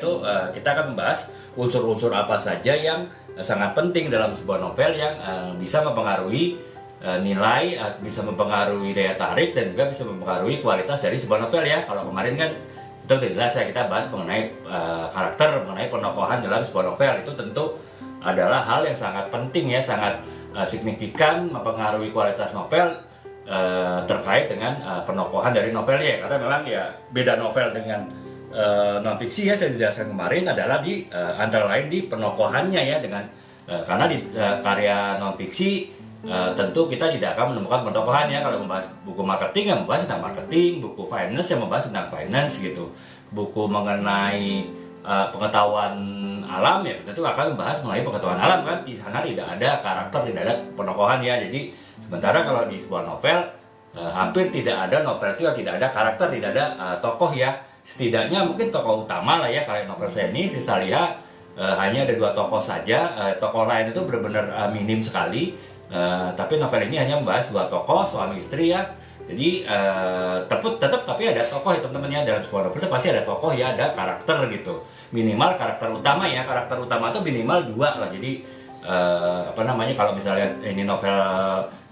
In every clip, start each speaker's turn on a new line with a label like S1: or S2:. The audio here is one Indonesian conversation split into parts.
S1: Itu kita akan membahas unsur-unsur apa saja yang sangat penting dalam sebuah novel yang bisa mempengaruhi nilai, bisa mempengaruhi daya tarik, dan juga bisa mempengaruhi kualitas dari sebuah novel ya. Kalau kemarin kan itu sudah jelas ya, kita bahas mengenai karakter, mengenai penokohan dalam sebuah novel. Itu tentu adalah hal yang sangat penting ya, sangat signifikan mempengaruhi kualitas novel terkait dengan penokohan dari novelnya. Karena memang ya beda novel dengan non-fiksi ya, saya jelaskan kemarin adalah di antara lain di penokohannya ya, dengan karena di karya non-fiksi tentu kita tidak akan menemukan penokohan ya. Kalau membahas buku marketing yang membahas tentang marketing, buku finance yang membahas tentang finance gitu, buku mengenai pengetahuan alam ya tentu akan membahas mengenai pengetahuan alam kan. Di sana tidak ada karakter, tidak ada penokohan ya. Jadi sementara kalau di sebuah novel hampir tidak ada novel itu yang tidak ada karakter, tidak ada tokoh ya. Setidaknya mungkin tokoh utama lah ya, kayak novel saya ini Sisa Liha hanya ada 2 tokoh saja, tokoh lain itu benar-benar minim sekali. Tapi novel ini hanya membahas 2 tokoh, suami istri ya. Jadi tetap tapi ada tokoh ya teman-teman ya. Dalam sebuah novel itu pasti ada tokoh ya, ada karakter gitu. Minimal karakter utama ya, karakter utama itu minimal 2 lah. Jadi kalau misalnya ini novel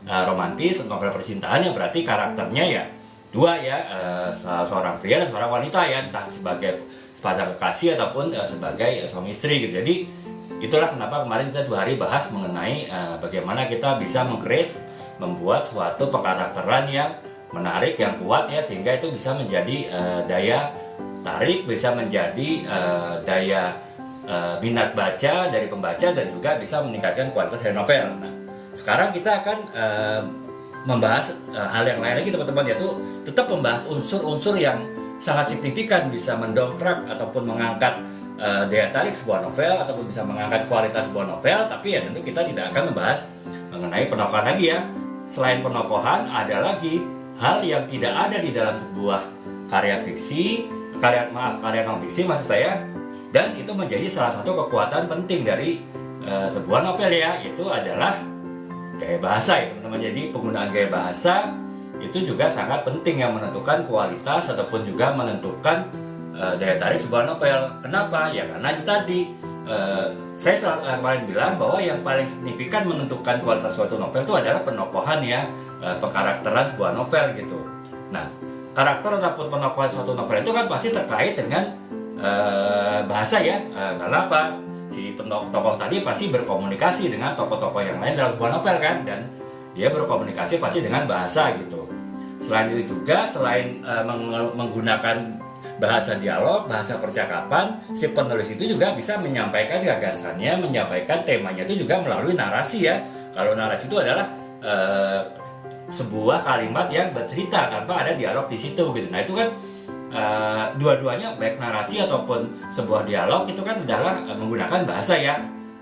S1: romantis, novel percintaan ya, berarti karakternya ya 2 ya, seorang pria dan seorang wanita ya, entah sebagai sepasang kekasih ataupun sebagai suami istri gitu. Jadi itulah kenapa kemarin kita 2 hari bahas mengenai bagaimana kita bisa membuat suatu pengkarakteran yang menarik, yang kuat ya, sehingga itu bisa menjadi daya tarik, bisa menjadi daya minat baca dari pembaca, dan juga bisa meningkatkan kualitas dari novel. Nah, sekarang kita akan membahas hal yang lain lagi teman-teman, yaitu tetap membahas unsur-unsur yang sangat signifikan bisa mendongkrak ataupun mengangkat daya tarik sebuah novel, ataupun bisa mengangkat kualitas sebuah novel. Tapi ya tentu kita tidak akan membahas mengenai penokohan lagi ya. Selain penokohan, ada lagi hal yang tidak ada di dalam sebuah karya non fiksi maksud saya, dan itu menjadi salah satu kekuatan penting dari sebuah novel ya, yaitu adalah gaya bahasa ya teman-teman. Jadi penggunaan gaya bahasa itu juga sangat penting yang menentukan kualitas ataupun juga menentukan daya tarik sebuah novel. Kenapa? Ya karena itu tadi saya kemarin bilang bahwa yang paling signifikan menentukan kualitas suatu novel itu adalah penokohan ya, pengkarakteran sebuah novel gitu. Nah, karakter ataupun penokohan suatu novel itu kan pasti terkait dengan bahasa ya. Karena apa? Si tokoh tadi pasti berkomunikasi dengan tokoh-tokoh yang lain dalam sebuah novel kan, dan dia berkomunikasi pasti dengan bahasa gitu. Selain itu juga, selain menggunakan bahasa dialog, bahasa percakapan, si penulis itu juga bisa menyampaikan gagasannya, menyampaikan temanya itu juga melalui narasi ya. Kalau narasi itu adalah sebuah kalimat yang bercerita tanpa ada dialog di situ gitu. Nah itu kan dua-duanya, baik narasi ataupun sebuah dialog, itu kan adalah menggunakan bahasa ya.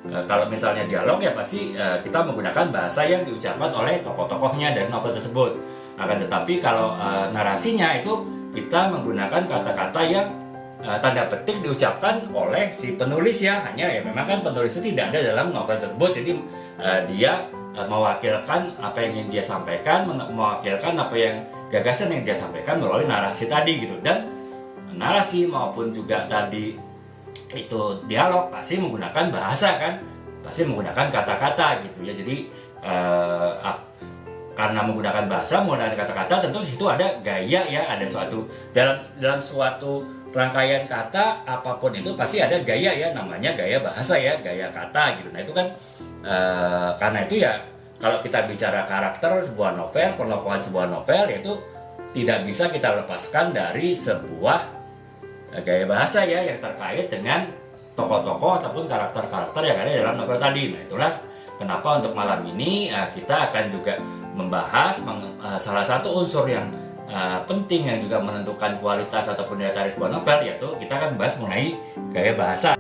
S1: Kalau misalnya dialog ya pasti kita menggunakan bahasa yang diucapkan oleh tokoh-tokohnya dari novel tersebut. Akan tetapi kalau narasinya itu kita menggunakan kata-kata yang tanda petik diucapkan oleh si penulis ya. Hanya ya memang kan penulis itu tidak ada dalam novel tersebut, jadi dia mewakilkan apa yang ingin dia sampaikan, mewakilkan apa yang gagasan yang dia sampaikan melalui narasi tadi gitu. Dan narasi maupun juga tadi itu dialog pasti menggunakan bahasa kan, pasti menggunakan kata-kata gitu ya. Jadi karena menggunakan bahasa, menggunakan kata-kata, tentu di situ ada gaya ya, ada suatu dalam suatu rangkaian kata apapun itu pasti ada gaya ya, namanya gaya bahasa ya, gaya kata gitu. Nah itu kan karena itu ya, kalau kita bicara karakter sebuah novel, penokohan sebuah novel, yaitu tidak bisa kita lepaskan dari sebuah gaya bahasa ya, yang terkait dengan tokoh-tokoh ataupun karakter-karakter yang ada dalam novel tadi. Nah itulah kenapa untuk malam ini kita akan juga membahas salah satu unsur yang penting yang juga menentukan kualitas ataupun daya tarik sebuah novel, yaitu kita akan membahas mengenai gaya bahasa.